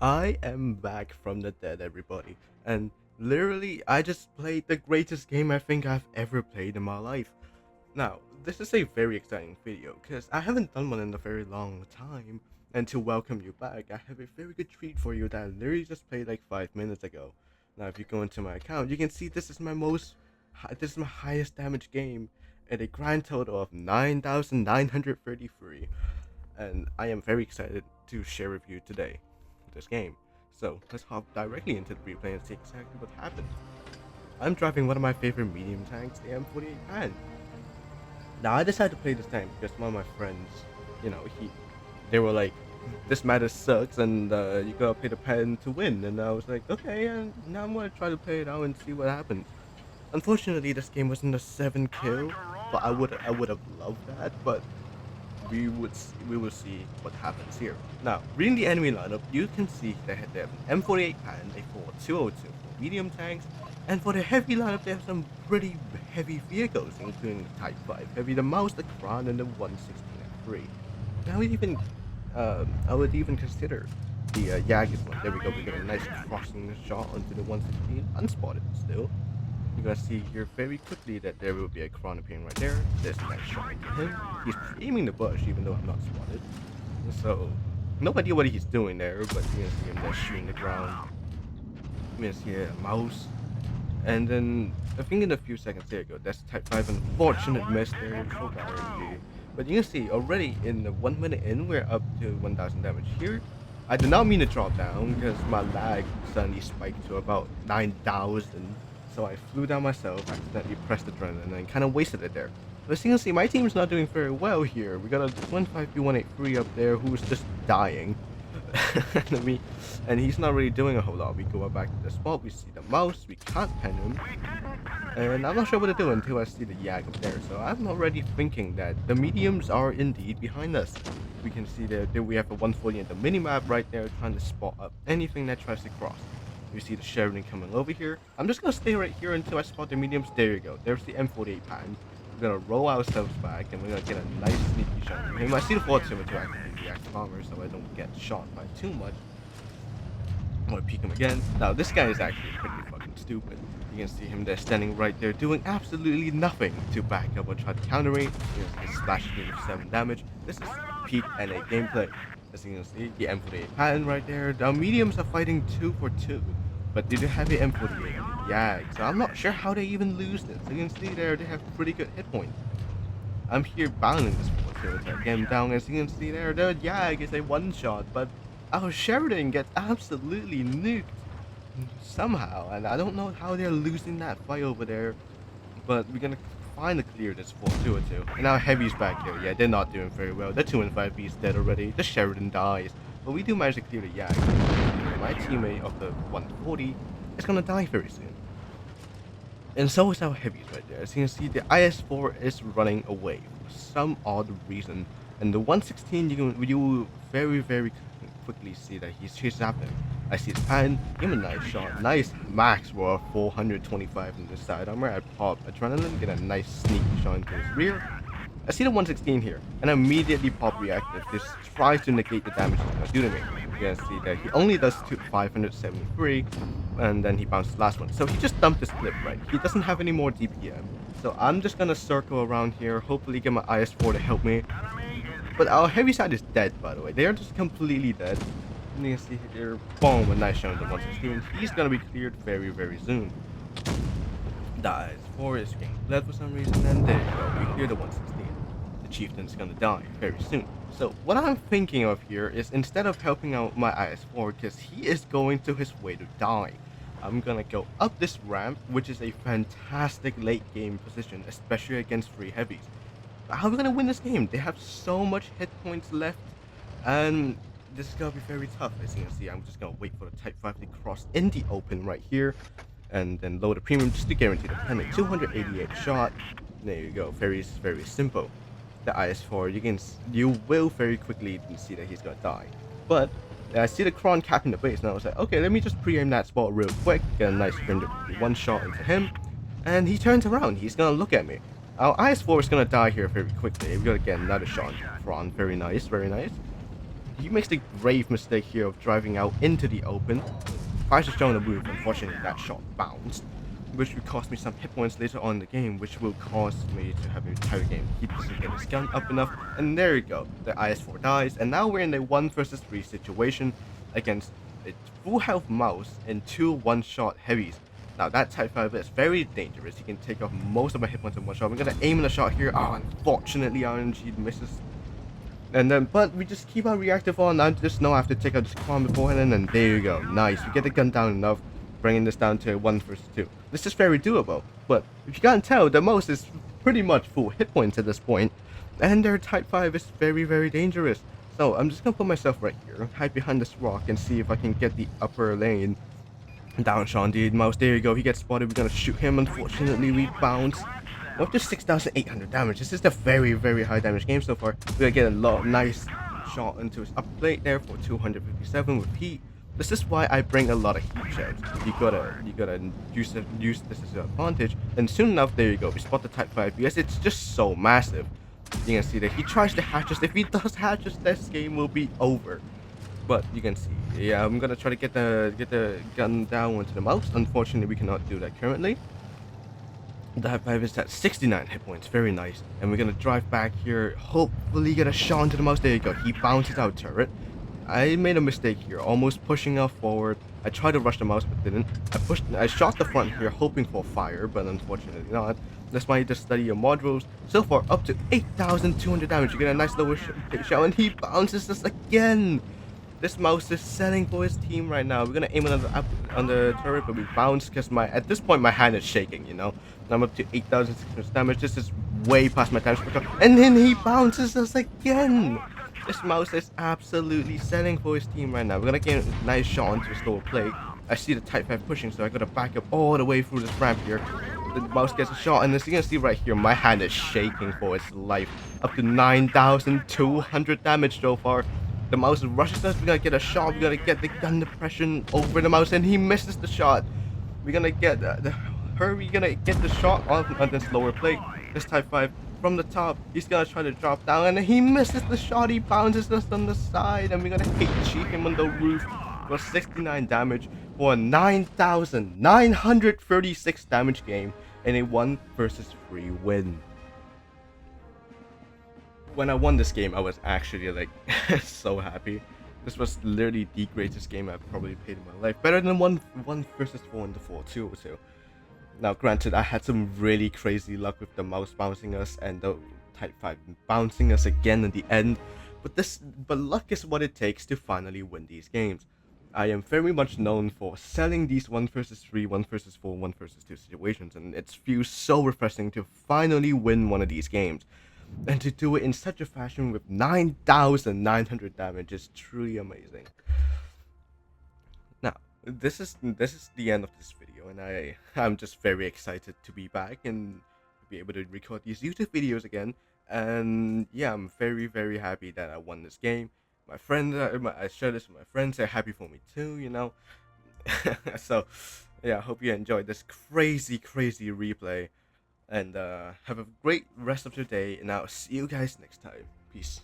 I am back from the dead, everybody. And literally, I just played the greatest game I think I've ever played in my life. Now, this is a very exciting video because I haven't done one in a very long time. And to welcome you back, I have a very good treat for you that I literally just played like 5 minutes ago. Now, if you go into my account, you can see this is this is my highest damage game at a grand total of 9,933. And I am very excited to share with you today this game. So let's hop directly into the replay and see exactly what happened. I'm driving one of my favorite medium tanks, the M48 Pan. Now I decided to play this tank because one of my friends, they were like, this matter sucks and you gotta play the pen to win. And I was like, okay, and now I'm gonna try to play it out and see what happens. Unfortunately, this game wasn't a 7 kill, but I would have loved that, but we will see what happens here. Now, reading the enemy lineup, you can see they have an M48 Pan, a 4202 for medium tanks, and for the heavy lineup, they have some pretty heavy vehicles, including the Type 5 Heavy, the Mouse, the Kron, and the 116F3. Now, I would even consider the Jaggers one. There we go. We got a nice crossing shot onto the 116, unspotted still. You're gonna see here very quickly that there will be a Kron appearing right there. There's a nice shot into him. He's aiming the bush even though I'm not spotted. So, no idea what he's doing there, but you're gonna see him there shooting the ground. You're gonna see a mouse. And then, I think in a few seconds, there you go. That's Type 5, unfortunate miss there. So bad. But you can see already in the 1 minute in, we're up to 1,000 damage here. I did not mean to drop down because my lag suddenly spiked to about 9,000. So I flew down myself, accidentally pressed adrenaline, and kind of wasted it there. But as you can see, my team's not doing very well here. We got a 153 up there who's just dying. And he's not really doing a whole lot. We go back to the spot, we see the mouse, we can't pen him. And I'm not sure what to do until I see the Yag up there. So I'm already thinking that the mediums are indeed behind us. We can see that we have a 140 in the minimap right there trying to spot up anything that tries to cross. You see the Sheridan coming over here. I'm just gonna stay right here until I spot the mediums. There you go. There's the M48 Pan. We're gonna roll ourselves back and we're gonna get a nice sneaky shot from him. I see the 4-2 to activate the active armor so I don't get shot by too much. I'm gonna peek him again. Now this guy is actually pretty fucking stupid. You can see him there standing right there doing absolutely nothing to back up or try to counter me. He's slashing me with 7 damage. This is peak NA gameplay. As you can see, the M48 Pan right there. The mediums are fighting 2 for 2. But they do have the M48 and the Yag, so I'm not sure how they even lose this. You can see there, they have pretty good hit points. I'm here battling this 4-2 attack. Get him down, as you can see there, the Yag is a one-shot, but our Sheridan gets absolutely nuked somehow, and I don't know how they're losing that fight over there, but we're gonna finally clear this 4-2. And our Heavy's back here. Yeah, they're not doing very well. The 2 and 5B is dead already. The Sheridan dies, but we do manage to clear the Yag. My teammate of the 140 is gonna die very soon. And so is our heavies right there. As you can see, the IS-4 is running away for some odd reason. And the 116, you will very quickly see that he's chasing after him. I see his pan, give him a nice shot. Nice max roar, 425 in the side armor. I pop adrenaline, get a nice sneaky shot into his rear. I see the 116 here, and I immediately pop reactive. Just try to negate the damage he's gonna do to me. You can see that he only does 573, and then he bounced the last one. So he just dumped this clip, right? He doesn't have any more DPM. So I'm just gonna circle around here, hopefully get my IS-4 to help me. But our heavy side is dead, by the way. They are just completely dead. And you can see here, boom, a nice shot on the 116. He's gonna be cleared very soon. Dies for his getting bled for some reason, and there you go. We clear the 116. The chieftain's gonna die very soon. So what I'm thinking of here is instead of helping out my IS-4, because he is going to his way to die, I'm gonna go up this ramp, which is a fantastic late game position, especially against 3 heavies. But how are we gonna win this game? They have so much hit points left, and this is gonna be very tough. As you can see, I'm just gonna wait for the Type 5 to cross in the open right here, and then load the premium just to guarantee the payment. 288 shot. There you go. Very simple. The IS-4, you will very quickly see that he's gonna die. But I see the Kron capping the base, and I was like, okay, let me just pre-aim that spot real quick, get a nice one shot into him, and he turns around. He's gonna look at me. Our IS-4 is gonna die here very quickly. We're gonna get another shot into Kron. Very nice. he makes the grave mistake here of driving out into the open. Tries to show on the roof. Unfortunately, that shot bounced, which will cost me some hit points later on in the game, which will cause me to have an entire game. He doesn't get his gun up enough, and there you go. The IS-4 dies, and now we're in a 1 versus 3 situation against a full health mouse and 2 one-shot heavies. Now that Type 5 is very dangerous. He can take off most of my hit points in one shot. I'm gonna aim in a shot here. Oh, unfortunately, RNG misses. And then, but we just keep our reactive on. I just know I have to take out this command beforehand, and there you go. Nice. We get the gun down enough, bringing this down to 1 versus 2. This is very doable. But if you can't tell, the mouse is pretty much full hit points at this point, and their Type 5 is very, very dangerous. So I'm just gonna put myself right here, hide behind this rock, and see if I can get the upper lane. Down Sean the mouse. There you go. He gets spotted. We're gonna shoot him. Unfortunately, we bounce. Up to 6,800 damage. This is a very, very high damage game so far. We're gonna get a nice shot into his upper plate there for 257 with heat. This is why I bring a lot of heat shells. You gotta use this as an advantage. And soon enough, there you go. We spot the Type 5 because it's just so massive. You can see that he tries to hatch us. If he does hatch us, this game will be over. But you can see, yeah, I'm gonna try to get the gun down onto the mouse. Unfortunately, we cannot do that currently. The Type 5 is at 69 hit points, very nice. And we're gonna drive back here, hopefully get a shot onto the mouse. There you go, he bounces out turret. I made a mistake here, almost pushing out forward. I tried to rush the mouse but didn't. I shot the front here hoping for fire, but unfortunately not. That's why you just study your modules. So far, up to 8,200 damage. You get a nice lower shot, and he bounces us again. This mouse is selling for his team right now. We're gonna aim on the turret, but we bounce because at this point my hand is shaking. You know, I'm up to 8,600 damage. This is way past my time spectrum, and then he bounces us again. This mouse is absolutely selling for his team right now. We're gonna get a nice shot onto his lower plate. I see the Type 5 pushing, so I gotta back up all the way through this ramp here. The mouse gets a shot, and as you can see right here, my hand is shaking for its life. Up to 9,200 damage so far. The mouse rushes us. We gotta get a shot. We gotta get the gun depression over the mouse, and he misses the shot. We're gonna get we're gonna get the shot on this lower plate. This Type 5 from the top. He's gonna try to drop down, and he misses the shot. He bounces us on the side, and we're gonna hit cheat him on the roof for 69 damage for a 9,936 damage game in a 1 versus 3 win. When I won this game, I was actually like so happy. This was literally the greatest game I've probably played in my life. Better than 1 versus 4 in the 4-2 or so. Now, granted, I had some really crazy luck with the mouse bouncing us and the Type 5 bouncing us again in the end. But luck is what it takes to finally win these games. I am very much known for selling these 1 versus 3, 1 versus 4, 1 versus 2 situations, and it feels so refreshing to finally win one of these games. And to do it in such a fashion with 9,900 damage is truly amazing. Now, this is the end of this video, and I'm just very excited to be back and be able to record these YouTube videos again. And yeah, I'm very, very happy that I won this game. My friends, I share this with my friends. They're happy for me too, you know. So yeah, I hope you enjoyed this crazy replay. And have a great rest of your day, and I'll see you guys next time. Peace.